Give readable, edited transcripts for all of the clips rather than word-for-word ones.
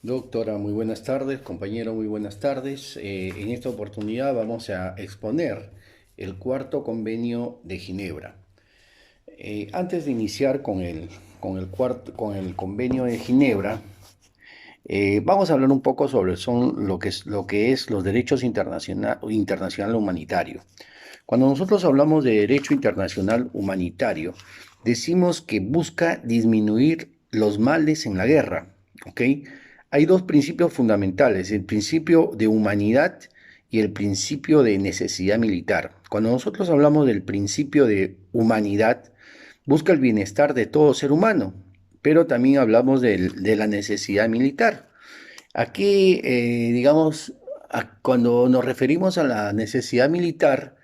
Doctora, muy buenas tardes. Compañero, muy buenas tardes. En esta oportunidad vamos a exponer el cuarto convenio de Ginebra. Antes de iniciar con el convenio de Ginebra, vamos a hablar un poco sobre lo que es los derechos internacional humanitario. Cuando nosotros hablamos de derecho internacional humanitario, decimos que busca disminuir los males en la guerra, ¿ok? Hay dos principios fundamentales, el principio de humanidad y el principio de necesidad militar. Cuando nosotros hablamos del principio de humanidad, busca el bienestar de todo ser humano, pero también hablamos de la necesidad militar. Aquí, digamos, cuando nos referimos a la necesidad militar,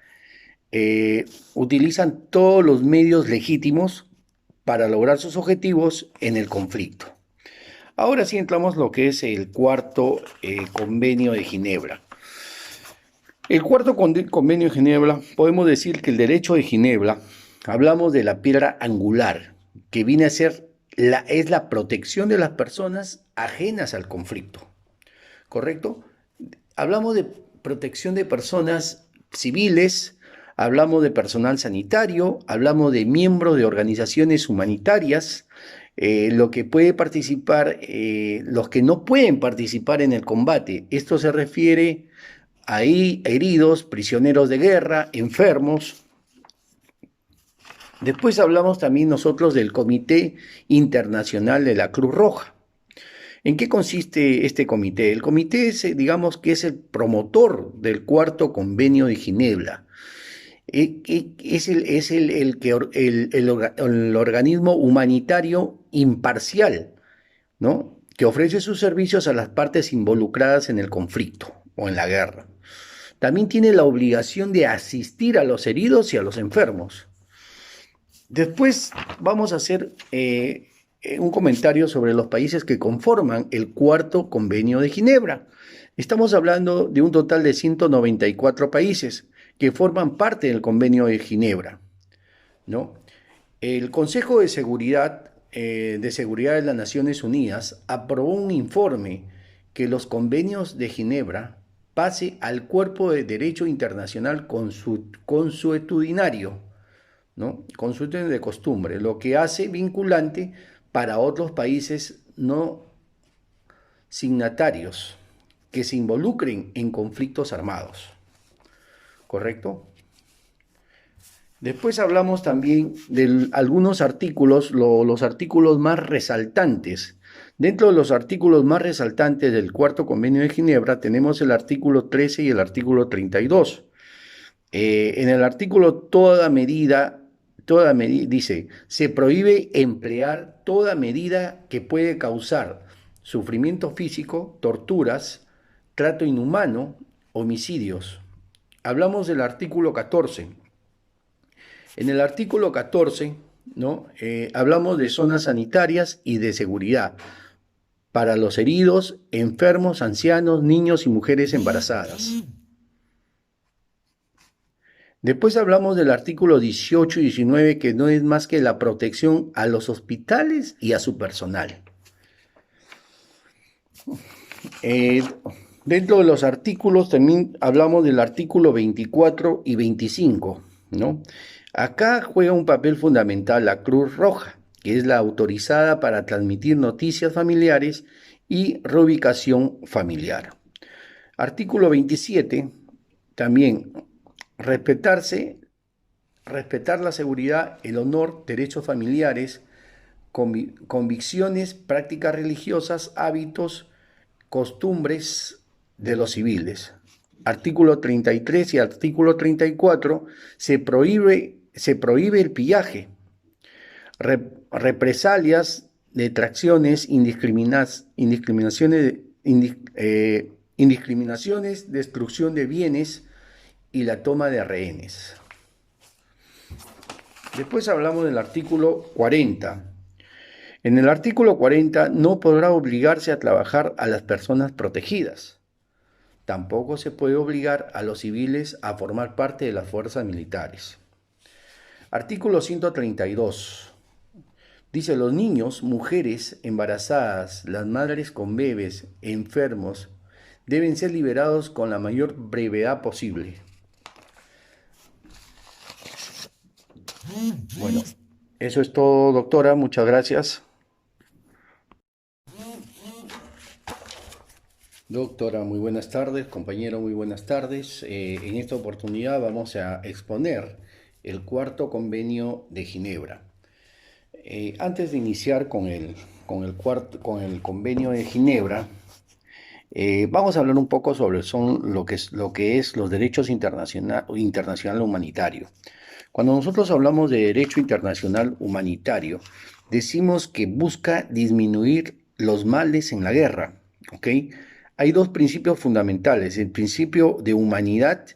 utilizan todos los medios legítimos para lograr sus objetivos en el conflicto. Ahora sí entramos lo que es el cuarto convenio de Ginebra. El cuarto convenio de Ginebra, podemos decir que el derecho de Ginebra, hablamos de la piedra angular, que viene a ser es la protección de las personas ajenas al conflicto, ¿correcto? Hablamos de protección de personas civiles, hablamos de personal sanitario, hablamos de miembros de organizaciones humanitarias, lo que puede participar, los que no pueden participar en el combate. Esto se refiere a heridos, prisioneros de guerra, enfermos. Después hablamos también nosotros del Comité Internacional de la Cruz Roja. ¿En qué consiste este comité? El comité es, digamos, que es el promotor del cuarto convenio de Ginebra. Es el organismo humanitario imparcial, ¿no? Que ofrece sus servicios a las partes involucradas en el conflicto o en la guerra. También tiene la obligación de asistir a los heridos y a los enfermos. Después vamos a hacer un comentario sobre los países que conforman el cuarto convenio de Ginebra. Estamos hablando de un total de 194 países que forman parte del convenio de Ginebra, ¿no? El Consejo de Seguridad de las Naciones Unidas aprobó un informe que los convenios de Ginebra pase al cuerpo de derecho internacional consuetudinario, ¿no? Consulten de costumbre, lo que hace vinculante para otros países no signatarios que se involucren en conflictos armados, ¿correcto? Después hablamos también de algunos artículos, los artículos más resaltantes. Dentro de los artículos más resaltantes del cuarto convenio de Ginebra tenemos el artículo 13 y el artículo 32. En el artículo dice, se prohíbe emplear toda medida que puede causar sufrimiento físico, torturas, trato inhumano, homicidios. Hablamos del artículo 14. En el artículo 14, ¿no? Hablamos de zonas sanitarias y de seguridad para los heridos, enfermos, ancianos, niños y mujeres embarazadas. Después hablamos del artículo 18 y 19, que no es más que la protección a los hospitales y a su personal. Eh, Dentro de los artículos también hablamos del artículo 24 y 25, ¿no? Acá juega un papel fundamental la Cruz Roja, que es la autorizada para transmitir noticias familiares y reubicación familiar. Artículo 27, también respetarse respetar la seguridad, el honor, derechos familiares, convicciones, prácticas religiosas, hábitos, costumbres de los civiles. Artículo 33 y artículo 34 se prohíbe el pillaje, represalias, detracciones, indiscriminaciones, destrucción de bienes y la toma de rehenes. Después hablamos del artículo 40. En el artículo 40 no podrá obligarse a trabajar a las personas protegidas. Tampoco se puede obligar a los civiles a formar parte de las fuerzas militares. Artículo 132. Dice, los niños, mujeres embarazadas, las madres con bebés, enfermos, deben ser liberados con la mayor brevedad posible. Bueno, eso es todo, doctora. Muchas gracias. Doctora, muy buenas tardes. Compañero, muy buenas tardes. En esta oportunidad vamos a exponer el cuarto convenio de Ginebra. Antes de iniciar con el convenio de Ginebra, vamos a hablar un poco sobre lo que es los derechos internacional humanitario. Cuando nosotros hablamos de derecho internacional humanitario, decimos que busca disminuir los males en la guerra, ¿ok? Hay dos principios fundamentales, el principio de humanidad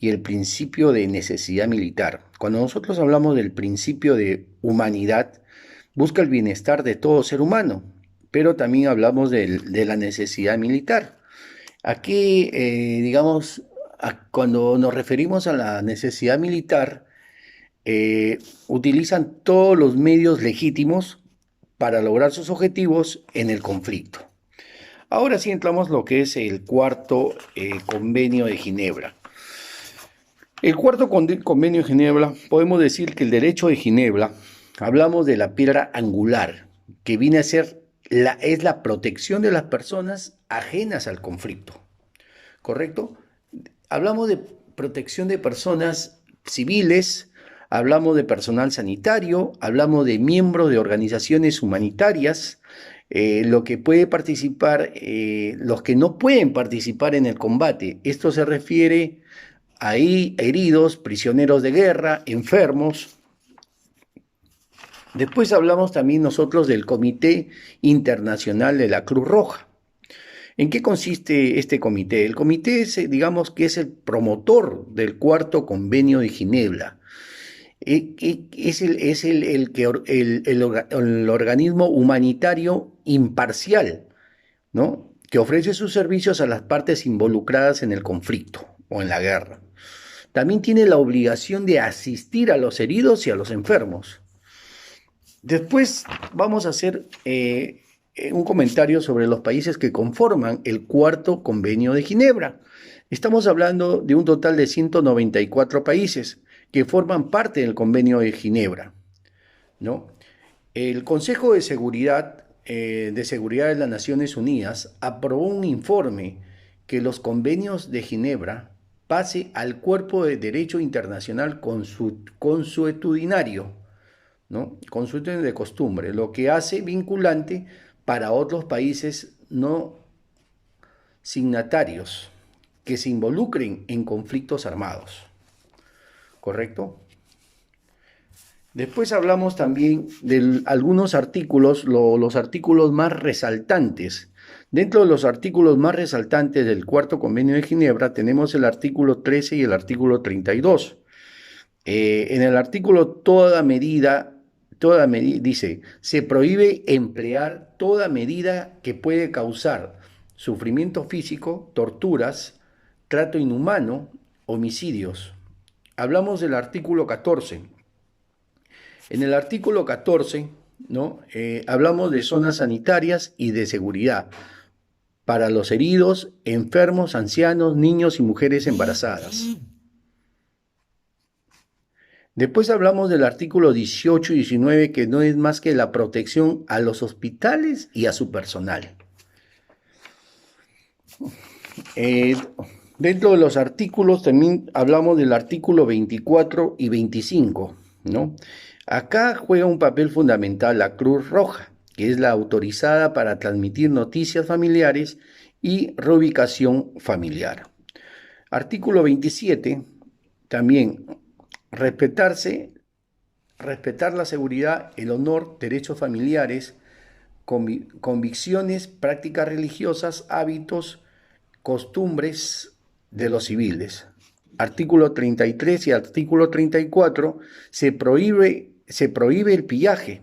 y el principio de necesidad militar. Cuando nosotros hablamos del principio de humanidad, busca el bienestar de todo ser humano, pero también hablamos de la necesidad militar. Aquí, digamos, cuando nos referimos a la necesidad militar, utilizan todos los medios legítimos para lograr sus objetivos en el conflicto. Ahora sí entramos lo que es el cuarto convenio de Ginebra. El cuarto convenio de Ginebra, podemos decir que el derecho de Ginebra, hablamos de la piedra angular, que viene a ser es la protección de las personas ajenas al conflicto, ¿correcto? Hablamos de protección de personas civiles, hablamos de personal sanitario, hablamos de miembros de organizaciones humanitarias, lo que puede participar, los que no pueden participar en el combate. Esto se refiere a heridos, prisioneros de guerra, enfermos. Después hablamos también nosotros del Comité Internacional de la Cruz Roja. ¿En qué consiste este comité? El comité digamos que es el promotor del cuarto convenio de Ginebra. Es el organismo humanitario imparcial, ¿no? Que ofrece sus servicios a las partes involucradas en el conflicto o en la guerra. También tiene la obligación de asistir a los heridos y a los enfermos. Después vamos a hacer un comentario sobre los países que conforman el cuarto convenio de Ginebra. Estamos hablando de un total de 194 países que forman parte del convenio de Ginebra, ¿no? El Consejo de Seguridad de las Naciones Unidas aprobó un informe que los convenios de Ginebra pase al cuerpo de derecho internacional consuetudinario, ¿no? Consuetudinario de costumbre, lo que hace vinculante para otros países no signatarios que se involucren en conflictos armados, ¿correcto? Después hablamos también de algunos artículos, los artículos más resaltantes. Dentro de los artículos más resaltantes del cuarto convenio de Ginebra tenemos el artículo 13 y el artículo 32. En el artículo toda medida dice, se prohíbe emplear toda medida que puede causar sufrimiento físico, torturas, trato inhumano, homicidios. Hablamos del artículo 14. En el artículo 14, ¿no? Hablamos de zonas sanitarias y de seguridad para los heridos, enfermos, ancianos, niños y mujeres embarazadas. Después hablamos del artículo 18 y 19, que no es más que la protección a los hospitales y a su personal. Dentro de los artículos también hablamos del artículo 24 y 25, ¿no? Acá juega un papel fundamental la Cruz Roja, que es la autorizada para transmitir noticias familiares y reubicación familiar. Artículo 27, también respetar la seguridad, el honor, derechos familiares, convicciones, prácticas religiosas, hábitos, costumbres de los civiles. Artículo 33 y artículo 34 se prohíbe el pillaje,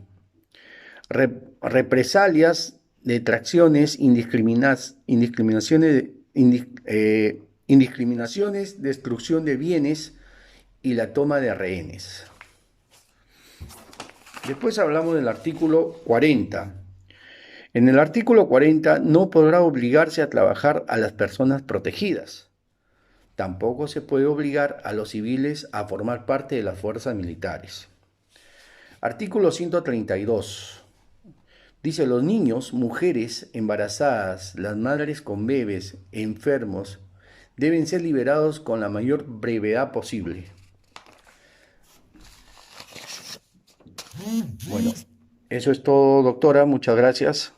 represalias, detracciones, indiscriminaciones, destrucción de bienes y la toma de rehenes. Después hablamos del artículo 40. En el artículo 40 no podrá obligarse a trabajar a las personas protegidas. Tampoco se puede obligar a los civiles a formar parte de las fuerzas militares. Artículo 132. Dice, los niños, mujeres embarazadas, las madres con bebés, enfermos, deben ser liberados con la mayor brevedad posible. Bueno, eso es todo, doctora. Muchas gracias.